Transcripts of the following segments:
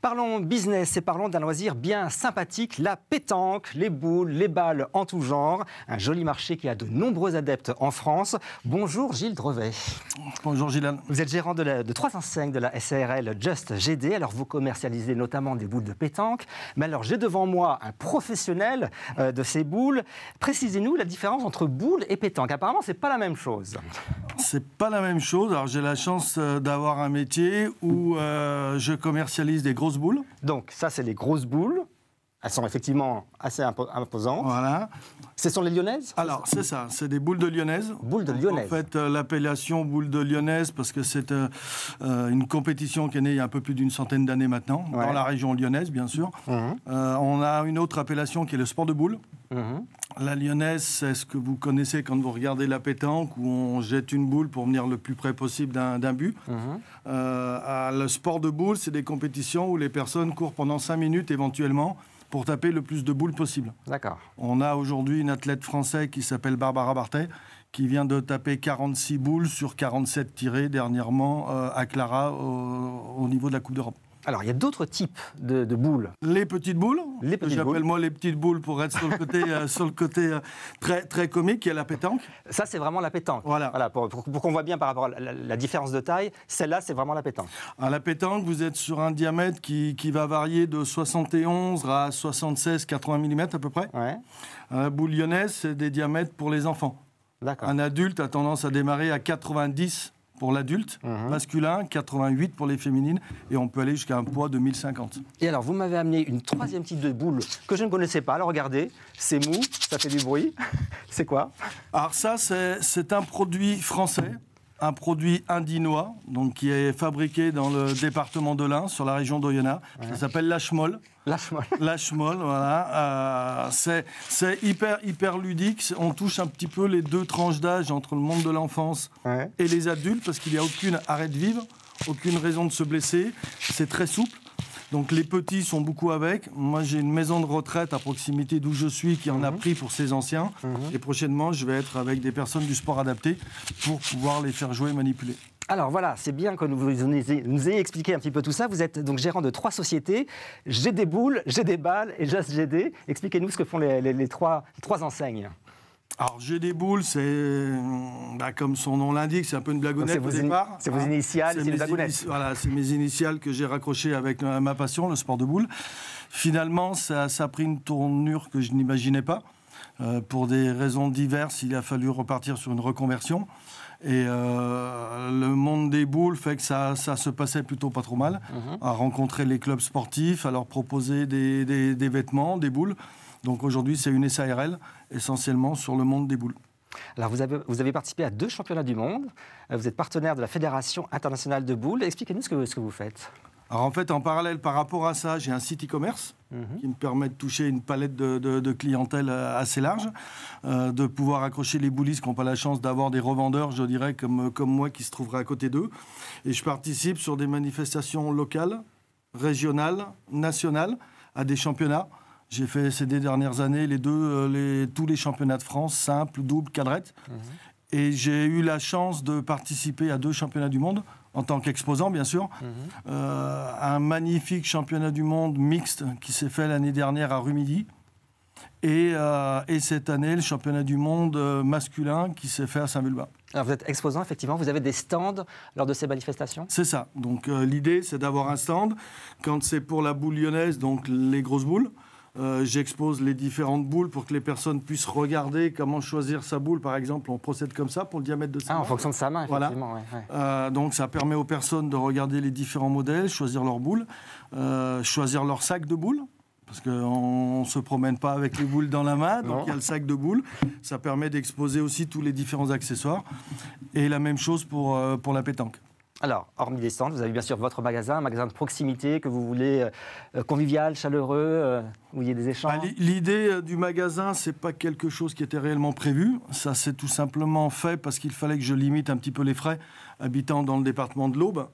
Parlons business et parlons d'un loisir bien sympathique, la pétanque, les boules, les balles en tout genre. Un joli marché qui a de nombreux adeptes en France. Bonjour Gilles Drevet. Bonjour Gilles. Vous êtes gérant de 3 enseignes de la SARL Just GD. Alors vous commercialisez notamment des boules de pétanque. Mais alors j'ai devant moi un professionnel de ces boules. Précisez-nous la différence entre boules et pétanque. Apparemment c'est pas la même chose. C'est pas la même chose. Alors j'ai la chance d'avoir un métier où je commercialise des grosses boules. Donc ça c'est les grosses boules. Elles sont effectivement assez imposantes. Voilà. Ce sont les lyonnaises? Alors, c'est ça, c'est des boules de lyonnaise. Boules de lyonnaise. En fait, l'appellation boule de lyonnaise, parce que c'est une compétition qui est née il y a un peu plus d'une centaine d'années maintenant, dans la région lyonnaise, bien sûr. On a une autre appellation qui est le sport de boule. La lyonnaise, c'est ce que vous connaissez quand vous regardez la pétanque, où on jette une boule pour venir le plus près possible d'un but. Le sport de boule, c'est des compétitions où les personnes courent pendant 5 minutes éventuellement, pour taper le plus de boules possible. D'accord. On a aujourd'hui une athlète française qui s'appelle Barbara Bartet, qui vient de taper 46 boules sur 47 tirées dernièrement à Clara au niveau de la Coupe d'Europe. Alors, il y a d'autres types de boules. Les petites boules. J'appelle moi les petites boules pour être sur le côté, très, très comique, il y a la pétanque. Ça, c'est vraiment la pétanque. Voilà pour qu'on voit bien par rapport à la différence de taille, celle-là, c'est vraiment la pétanque. À la pétanque, vous êtes sur un diamètre qui va varier de 71 à 76-80 mm à peu près. Ouais. La boule lyonnaise, c'est des diamètres pour les enfants. D'accord. Un adulte a tendance à démarrer à 90 pour l'adulte, masculin, 88 pour les féminines, et on peut aller jusqu'à un poids de 1050. Et alors, vous m'avez amené une troisième type de boule que je ne connaissais pas. Alors, regardez, c'est mou, ça fait du bruit. C'est quoi? Alors ça, c'est un produit français, un produit indinois, donc qui est fabriqué dans le département de l'Ain, sur la région d'Oyonnax. Ça s'appelle l'Ashmol. L'Ashmol, voilà. C'est hyper ludique. On touche un petit peu les deux tranches d'âge entre le monde de l'enfance et les adultes, parce qu'il n'y a aucune arrêt de vivre, aucune raison de se blesser. C'est très souple. Donc les petits sont beaucoup avec. Moi, j'ai une maison de retraite à proximité d'où je suis qui en a pris pour ses anciens. Et prochainement, je vais être avec des personnes du sport adapté pour pouvoir les faire jouer et manipuler. Alors voilà, c'est bien que nous ayez expliqué un petit peu tout ça. Vous êtes donc gérant de 3 sociétés, J'ai des boules, J'ai des balles et Just GD. Expliquez-nous ce que font les trois enseignes. Alors, J'ai des boules, c'est, comme son nom l'indique, c'est un peu une blagounette au départ. C'est vos initiales, c'est une blagounette. Voilà, c'est mes initiales que j'ai raccrochées avec ma passion, le sport de boule. Finalement, ça a pris une tournure que je n'imaginais pas. Pour des raisons diverses, il a fallu repartir sur une reconversion. Et le monde des boules fait que ça se passait plutôt pas trop mal. À rencontrer les clubs sportifs, à leur proposer des vêtements, des boules. Donc aujourd'hui, c'est une SARL, essentiellement sur le monde des boules. Alors vous avez participé à 2 championnats du monde. Vous êtes partenaire de la Fédération internationale de boules. Expliquez-nous ce que vous faites. Alors en fait, en parallèle par rapport à ça, j'ai un site e-commerce qui me permet de toucher une palette de clientèle assez large, de pouvoir accrocher les boulistes qui n'ont pas la chance d'avoir des revendeurs, je dirais, comme moi, qui se trouveraient à côté d'eux. Et je participe sur des manifestations locales, régionales, nationales, à des championnats. J'ai fait ces dernières années tous les championnats de France, simple, double, cadrette. Et j'ai eu la chance de participer à 2 championnats du monde, en tant qu'exposant, bien sûr. Un magnifique championnat du monde mixte qui s'est fait l'année dernière à Rumilly. Et cette année, le championnat du monde masculin qui s'est fait à Saint-Vulbas. Alors vous êtes exposant, effectivement. Vous avez des stands lors de ces manifestations? C'est ça. Donc l'idée, c'est d'avoir un stand. Quand c'est pour la boule lyonnaise, donc les grosses boules, j'expose les différentes boules pour que les personnes puissent regarder comment choisir sa boule. Par exemple, on procède comme ça pour le diamètre de sa main. En fonction de sa main, effectivement. Voilà. Donc ça permet aux personnes de regarder les différents modèles, choisir leur boule, choisir leur sac de boules. Parce qu'on ne se promène pas avec les boules dans la main, donc il y a le sac de boules. Ça permet d'exposer aussi tous les différents accessoires. Et la même chose pour la pétanque. Alors, hormis les stands, vous avez bien sûr votre magasin, un magasin de proximité que vous voulez convivial, chaleureux, où il y ait des échanges. L'idée du magasin, c'est pas quelque chose qui était réellement prévu. Ça s'est tout simplement fait parce qu'il fallait que je limite un petit peu les frais, habitant dans le département de l'Aube,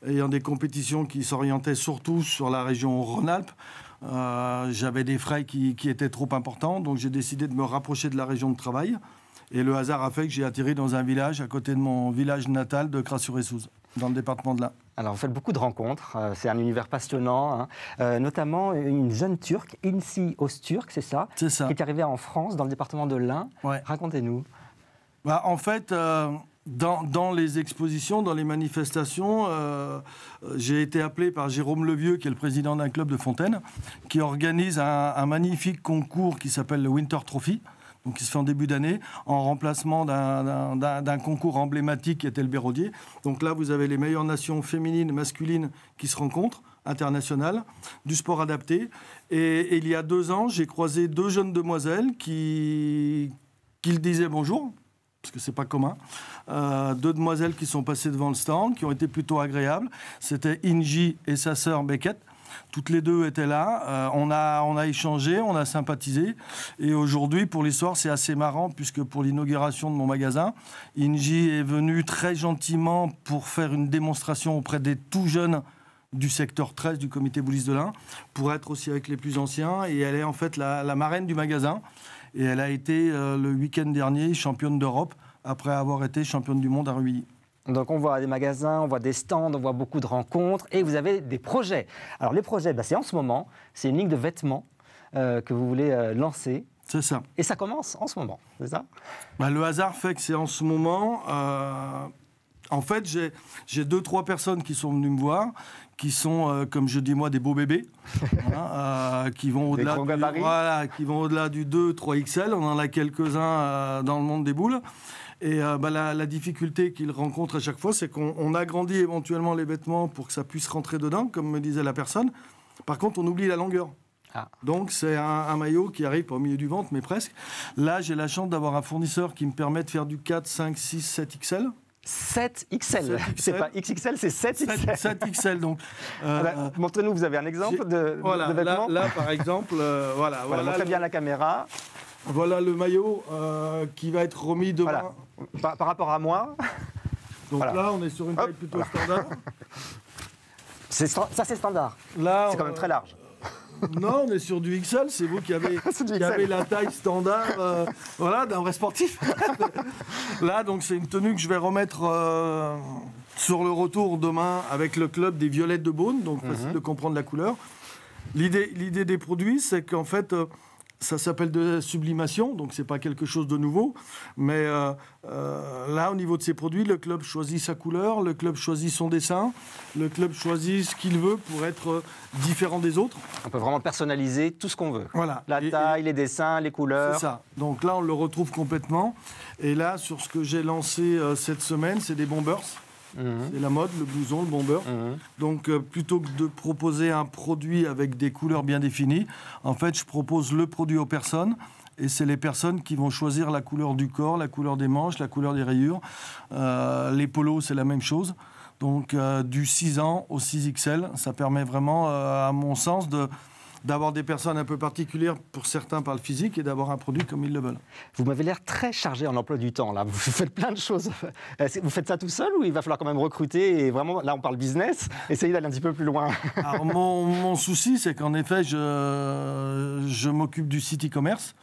ayant des compétitions qui s'orientaient surtout sur la région Rhône-Alpes. J'avais des frais qui étaient trop importants, donc j'ai décidé de me rapprocher de la région de travail. Et le hasard a fait que j'ai atterri dans un village à côté de mon village natal de Cras-sur-Essouze. dans le département de l'Ain. Alors, vous faites beaucoup de rencontres, c'est un univers passionnant, hein. Notamment une jeune Turque, Inci Öztürk, c'est ça, C'est ça. qui est arrivée en France, dans le département de l'Ain. Ouais. Racontez-nous. Bah, en fait, dans les expositions, dans les manifestations, j'ai été appelé par Jérôme Levieux, qui est le président d'un club de Fontaine, qui organise un magnifique concours qui s'appelle le Winter Trophy, donc qui se fait en début d'année, en remplacement d'un concours emblématique qui était le Béraudier. Donc là, vous avez les meilleures nations féminines, masculines qui se rencontrent, internationales, du sport adapté. Et il y a 2 ans, j'ai croisé 2 jeunes demoiselles qui disaient bonjour, parce que c'est pas commun. 2 demoiselles qui sont passées devant le stand, qui ont été plutôt agréables. C'était Inji et sa sœur Beckett. Toutes les 2 étaient là. On a échangé, on a sympathisé. Et aujourd'hui, pour l'histoire, c'est assez marrant, puisque pour l'inauguration de mon magasin, Inji est venue très gentiment pour faire une démonstration auprès des tout jeunes du secteur 13 du comité bouliste de l'Ain, pour être aussi avec les plus anciens. Et elle est en fait la marraine du magasin. Et elle a été, le week-end dernier, championne d'Europe, après avoir été championne du monde à Rubilly. Donc on voit des magasins, on voit des stands, on voit beaucoup de rencontres et vous avez des projets. Alors les projets, c'est en ce moment, c'est une ligne de vêtements que vous voulez lancer. C'est ça. Et ça commence en ce moment, c'est ça ? Le hasard fait que c'est en ce moment. En fait, j'ai 2-3 personnes qui sont venues me voir, qui sont, comme je dis moi, des beaux bébés, qui vont au-delà du 2-3 XL. On en a quelques-uns dans le monde des boules. Et la difficulté qu'ils rencontrent à chaque fois, c'est qu'on agrandit éventuellement les vêtements pour que ça puisse rentrer dedans, comme me disait la personne. Par contre, on oublie la longueur. Ah. Donc, c'est un maillot qui arrive pas au milieu du ventre, mais presque. Là, j'ai la chance d'avoir un fournisseur qui me permet de faire du 4, 5, 6, 7 XL. 7 XL, c'est pas XXL, c'est 7 XL. 7 XL, donc. Montrez-nous, vous avez un exemple de vêtements ? Là, par exemple, voilà. Montrez bien la caméra. Voilà le maillot qui va être remis demain. Voilà. Par rapport à moi. Donc là, on est sur une taille plutôt standard. Ça, c'est standard. Là, c'est quand même très large. Non, on est sur du XL. C'est vous qui avez la taille standard d'un vrai sportif. Là, donc, c'est une tenue que je vais remettre sur le retour demain avec le club des Violettes de Beaune. Donc, facile de comprendre la couleur. L'idée des produits, c'est qu'en fait... ça s'appelle de la sublimation, donc c'est pas quelque chose de nouveau. Mais là, au niveau de ces produits, le club choisit sa couleur, le club choisit son dessin, le club choisit ce qu'il veut pour être différent des autres. On peut vraiment personnaliser tout ce qu'on veut. Voilà. La taille, les dessins, les couleurs. C'est ça. Donc là, on le retrouve complètement. Et là, sur ce que j'ai lancé cette semaine, c'est des bombers. C'est la mode, le blouson, le bomber. Donc, plutôt que de proposer un produit avec des couleurs bien définies, en fait, je propose le produit aux personnes. Et c'est les personnes qui vont choisir la couleur du corps, la couleur des manches, la couleur des rayures. Les polos, c'est la même chose. Donc, du 6 ans au 6XL, ça permet vraiment, à mon sens, d'avoir des personnes un peu particulières, pour certains par le physique, et d'avoir un produit comme ils le veulent. Vous m'avez l'air très chargé en emploi du temps, là. Vous faites plein de choses. Vous faites ça tout seul ou il va falloir quand même recruter et vraiment, là on parle business, essayer d'aller un petit peu plus loin? Alors, mon souci, c'est qu'en effet, je m'occupe du site e-commerce.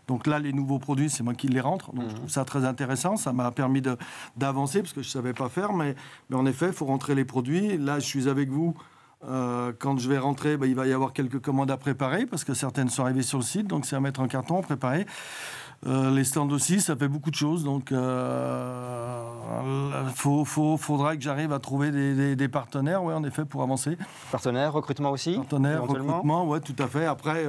Donc là, les nouveaux produits, c'est moi qui les rentre. Donc je trouve ça très intéressant. Ça m'a permis d'avancer parce que je ne savais pas faire. Mais en effet, il faut rentrer les produits. Là, je suis avec vous. Quand je vais rentrer, il va y avoir quelques commandes à préparer parce que certaines sont arrivées sur le site, donc c'est à mettre en carton, préparer. Les stands aussi, ça fait beaucoup de choses, donc faudra que j'arrive à trouver des partenaires, en effet, pour avancer. Partenaires, recrutement aussi? Partenaires, recrutement, oui, tout à fait. Après,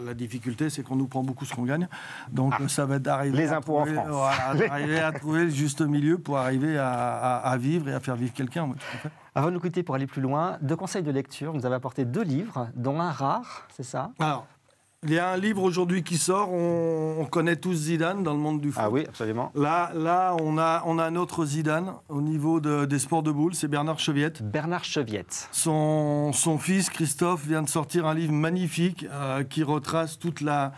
la difficulté, c'est qu'on nous prend beaucoup ce qu'on gagne, donc ça va être d'arriver les impôts en France. D'arriver à trouver le juste milieu pour arriver à vivre et à faire vivre quelqu'un, oui, tout à fait. Avant de nous quitter pour aller plus loin, 2 conseils de lecture. Vous nous avez apporté 2 livres, dont un rare, c'est ça? Alors, il y a un livre aujourd'hui qui sort. On connaît tous Zidane dans le monde du foot. Ah oui, absolument. Là, on a un autre Zidane au niveau des sports de boules. C'est Bernard Cheviette. Bernard Cheviette. Son fils, Christophe, vient de sortir un livre magnifique qui retrace toute la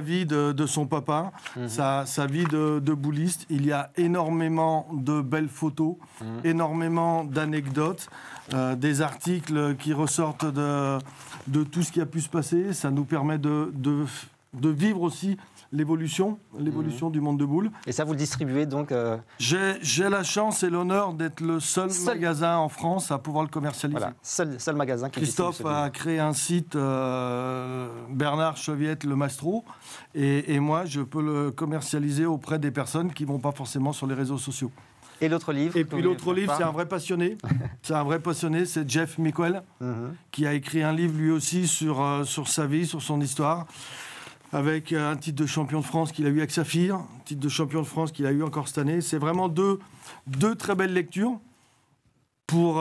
vie de son papa, sa vie de bouliste. Il y a énormément de belles photos, énormément d'anecdotes, des articles qui ressortent de tout ce qui a pu se passer. Ça nous permet de de vivre aussi l'évolution du monde de boules. Et ça, vous le distribuez donc J'ai la chance et l'honneur d'être le seul magasin en France à pouvoir le commercialiser. Voilà, seul magasin qui Christophe a créé un site, Bernard Cheviette, le Mastro, et moi, je peux le commercialiser auprès des personnes qui ne vont pas forcément sur les réseaux sociaux. Et l'autre livre? Et puis l'autre livre, c'est un vrai passionné. C'est Jeff Mickwell, qui a écrit un livre lui aussi sur sa vie, sur son histoire, avec un titre de champion de France qu'il a eu avec Saphir, un titre de champion de France qu'il a eu encore cette année. C'est vraiment deux très belles lectures pour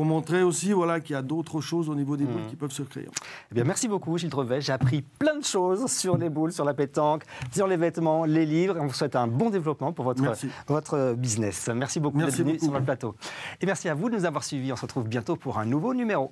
montrer aussi qu'il y a d'autres choses au niveau des boules qui peuvent se créer. Eh bien, merci beaucoup, Gilles Trevet. J'ai appris plein de choses sur les boules, sur la pétanque, sur les vêtements, les livres. On vous souhaite un bon développement pour votre business. Merci beaucoup d'être venu sur notre plateau. Et merci à vous de nous avoir suivis. On se retrouve bientôt pour un nouveau numéro.